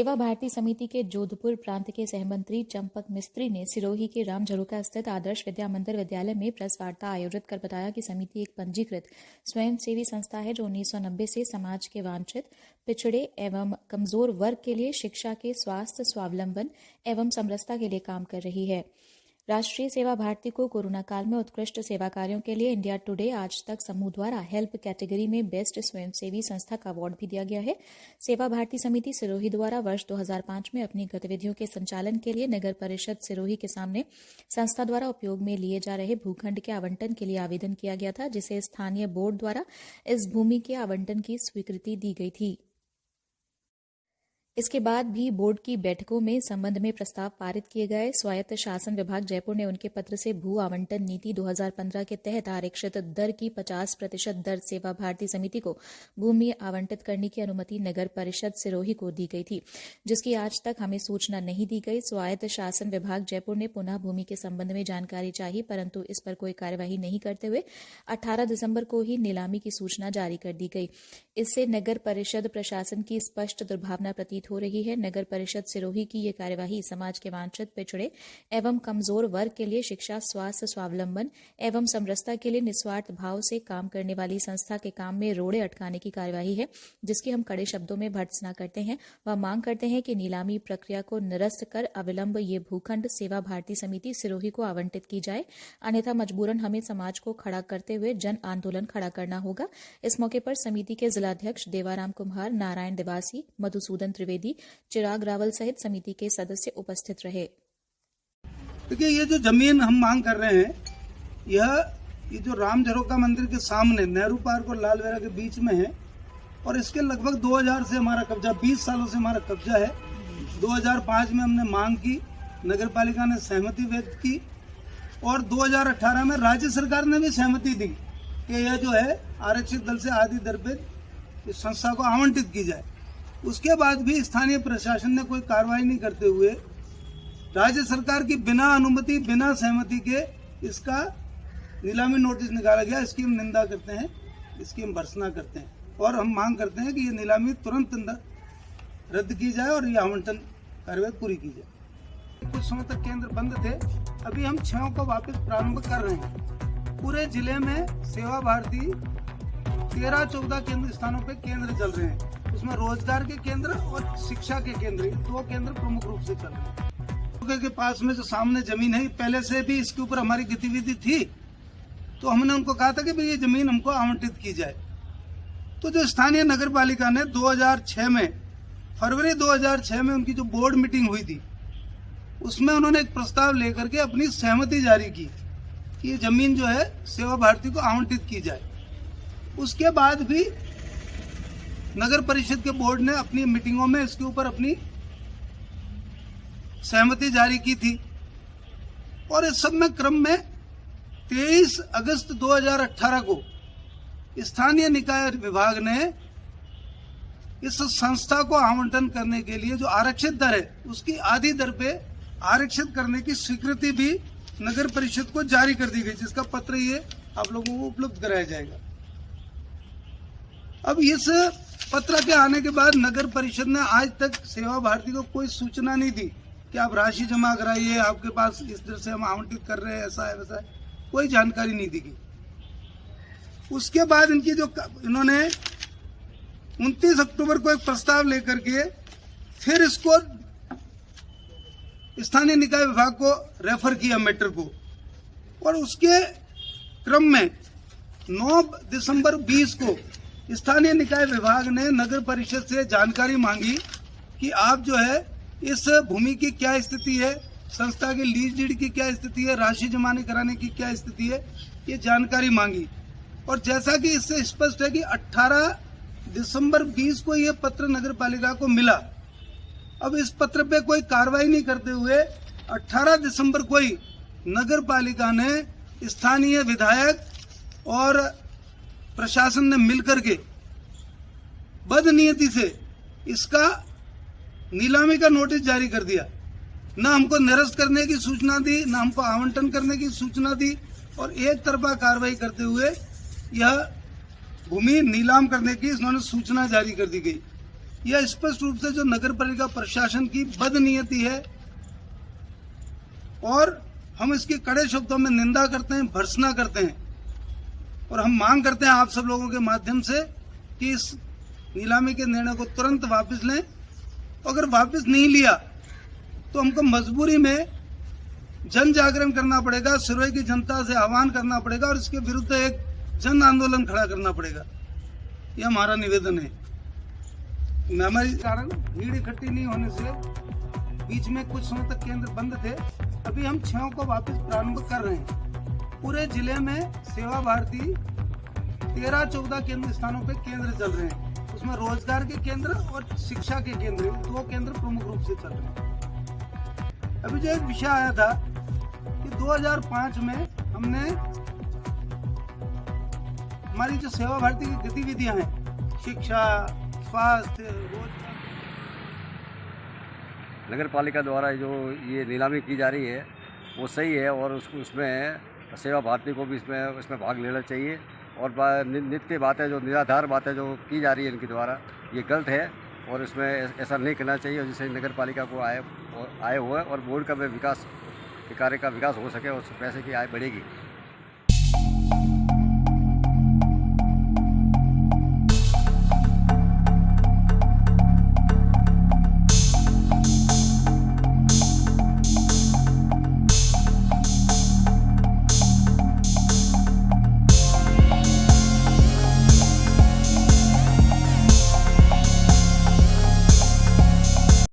सेवा भारती समिति के जोधपुर प्रांत के सहमंत्री चंपक मिस्त्री ने सिरोही के राम झरोका स्थित आदर्श विद्या मंदिर विद्यालय में प्रेस वार्ता आयोजित कर बताया कि समिति एक पंजीकृत स्वयंसेवी संस्था है जो 1990 से समाज के वांछित, पिछड़े एवं कमजोर वर्ग के लिए शिक्षा के स्वास्थ्य, स्वावलंबन एवं समरसता के लिए काम कर रही है। राष्ट्रीय सेवा भारती को कोरोना काल में उत्कृष्ट सेवा कार्यों के लिए इंडिया टुडे आज तक समूह द्वारा हेल्प कैटेगरी में बेस्ट स्वयंसेवी संस्था का अवार्ड भी दिया गया है। सेवा भारती समिति सिरोही द्वारा वर्ष 2005 में अपनी गतिविधियों के संचालन के लिए नगर परिषद सिरोही के सामने संस्था द्वारा उपयोग में लिए जा रहे भूखंड के आवंटन के लिए आवेदन किया गया था, जिसे स्थानीय बोर्ड द्वारा इस भूमि के आवंटन की स्वीकृति दी गई थी। इसके बाद भी बोर्ड की बैठकों में संबंध में प्रस्ताव पारित किए गए। स्वायत्त शासन विभाग जयपुर ने उनके पत्र से भू आवंटन नीति 2015 के तहत आरक्षित दर की 50% दर सेवा भारती समिति को भूमि आवंटित करने की अनुमति नगर परिषद सिरोही को दी गई थी, जिसकी आज तक हमें सूचना नहीं दी गई। स्वायत्त शासन विभाग जयपुर ने पुनः भूमि के संबंध में जानकारी चाहिए, परंतु इस पर कोई कार्यवाही नहीं करते हुए 18 दिसंबर को ही नीलामी की सूचना जारी कर दी गई। इससे नगर परिषद प्रशासन की स्पष्ट दुर्भावना प्रतीत हो रही है। नगर परिषद सिरोही की ये कार्यवाही समाज के वांछित, पिछड़े एवं कमजोर वर्ग के लिए शिक्षा, स्वास्थ्य, स्वावलंबन एवं समरसता के लिए निस्वार्थ भाव से काम करने वाली संस्था के काम में रोड़े अटकाने की कार्यवाही है, जिसकी हम कड़े शब्दों में भर्त्सना करते हैं। वह मांग करते हैं कि नीलामी प्रक्रिया को निरस्त कर अविलंब ये भूखंड सेवा भारती समिति सिरोही को आवंटित की जाए, अन्यथा मजबूरन हमें समाज को खड़ा करते हुए जन आंदोलन खड़ा करना होगा। इस मौके पर समिति के जिलाध्यक्ष देवाराम कुम्हार, नारायण देवासी, मधुसूदन त्रिवेदी, चिराग रावल सहित समिति के सदस्य उपस्थित रहे। देखिए, ये जो जमीन हम मांग कर रहे हैं, ये जो राम झरोका मंदिर के सामने नेहरू पार्क और लालवेरा के बीच में है और इसके लगभग 2000 से हमारा कब्जा, 20 सालों से हमारा कब्जा है। 2005 में हमने मांग की, नगर पालिका ने सहमति व्यक्त की और 2018 में राज्य सरकार ने भी सहमति दी कि यह जो है आरक्षित दल से आधी दर पे इस संस्था को आवंटित की जाए। उसके बाद भी स्थानीय प्रशासन ने कोई कार्रवाई नहीं करते हुए राज्य सरकार की बिना अनुमति, बिना सहमति के इसका नीलामी नोटिस निकाला गया। इसकी हम निंदा करते हैं, इसकी हम भर्त्सना करते हैं और हम मांग करते हैं कि ये नीलामी तुरंत रद्द की जाए और ये आवंटन कार्रवाई पूरी की जाए। कुछ समय तक केंद्र बंद थे, अभी हम 6 को वापस प्रारंभ कर रहे हैं। पूरे जिले में सेवा भारती 13-14 केंद्र स्थानों पे केंद्र चल रहे हैं। उसमें रोजगार के केंद्र और शिक्षा के केंद्र, 2 केंद्र प्रमुख रूप से चल रहे हैं। के पास में जो सामने जमीन है, पहले से भी इसके ऊपर हमारी गतिविधि थी, तो हमने उनको कहा था कि भाई ये जमीन हमको आवंटित की जाए। तो जो स्थानीय नगर पालिका ने 2006 में, फरवरी 2006 में उनकी जो बोर्ड मीटिंग हुई थी, उसमें उन्होंने एक प्रस्ताव लेकर के अपनी सहमति जारी की कि ये जमीन जो है सेवा भारती को आवंटित की जाए। उसके बाद भी नगर परिषद के बोर्ड ने अपनी मीटिंगों में इसके ऊपर अपनी सहमति जारी की थी और इस सब में क्रम में 23 अगस्त 2018 को स्थानीय निकाय विभाग ने इस संस्था को आवंटन करने के लिए जो आरक्षित दर है उसकी आधी दर पे आरक्षित करने की स्वीकृति भी नगर परिषद को जारी कर दी गई, जिसका पत्र ये आप लोगों को उपलब्ध कराया जाएगा। अब इस पत्र के आने के बाद नगर परिषद ने आज तक सेवा भारती को कोई सूचना नहीं दी कि आप राशि जमा कराइए, आपके पास इस तरह से हम आवंटित कर रहे हैं, ऐसा है वैसा है, कोई जानकारी नहीं दी गई। उसके बाद इन्होंने 29 अक्टूबर को एक प्रस्ताव लेकर के फिर इसको स्थानीय निकाय विभाग को रेफर किया मैटर को, और उसके क्रम में 9 दिसंबर 20 को स्थानीय निकाय विभाग ने नगर परिषद से जानकारी मांगी कि आप जो है इस भूमि की क्या स्थिति है, संस्था के लीज डीड की क्या स्थिति है, राशि जमा कराने की क्या स्थिति है, ये जानकारी मांगी। और जैसा कि इससे स्पष्ट है कि 18 दिसंबर 20 को ये पत्र नगर पालिका को मिला। अब इस पत्र पे कोई कार्रवाई नहीं करते हुए 18 दिसंबर को ही नगर पालिका ने स्थानीय विधायक और प्रशासन ने मिलकर के बदनीयती से इसका नीलामी का नोटिस जारी कर दिया। न हमको निरस्त करने की सूचना दी, न हमको आवंटन करने की सूचना दी, और एक तरफा कार्रवाई करते हुए यह भूमि नीलाम करने की इन्होंने सूचना जारी कर दी गई। यह स्पष्ट रूप से जो नगर पालिका प्रशासन की बदनीयती है और हम इसकी कड़े शब्दों में निंदा करते हैं, भर्त्सना करते हैं और हम मांग करते हैं आप सब लोगों के माध्यम से कि इस नीलामी के निर्णय को तुरंत वापस लें। अगर वापस नहीं लिया तो हमको मजबूरी में जन जागरण करना पड़ेगा, सिरोही की जनता से आह्वान करना पड़ेगा और इसके विरुद्ध एक जन आंदोलन खड़ा करना पड़ेगा। यह हमारा निवेदन है। हमारे कारण भीड़ इकट्ठी नहीं होने से बीच में कुछ समय तक केंद्र बंद थे। अभी हम 6 को वापस प्रारंभ कर रहे हैं। पूरे जिले में सेवा भारती 13-14 केंद्र स्थानों पे केंद्र चल रहे हैं। उसमें रोजगार के केंद्र और शिक्षा के केंद्र, 2 केंद्र प्रमुख रूप से चल रहे हैं। अभी जो एक विषय आया था कि 2005 में हमने हमारी जो सेवा भारती की गतिविधियां हैं, शिक्षा, स्वास्थ्य, रोजगार, नगर पालिका द्वारा जो ये नीलामी की जा रही है वो सही है और उसमें सेवा भारती को भी इसमें भाग लेना चाहिए। और नित्य बातें जो निराधार बातें जो की जा रही है इनके द्वारा, ये गलत है और इसमें ऐसा नहीं करना चाहिए। जिससे नगर पालिका को आय हुआ है और बोर्ड का विकास के कार्य का विकास हो सके और पैसे की आय बढ़ेगी।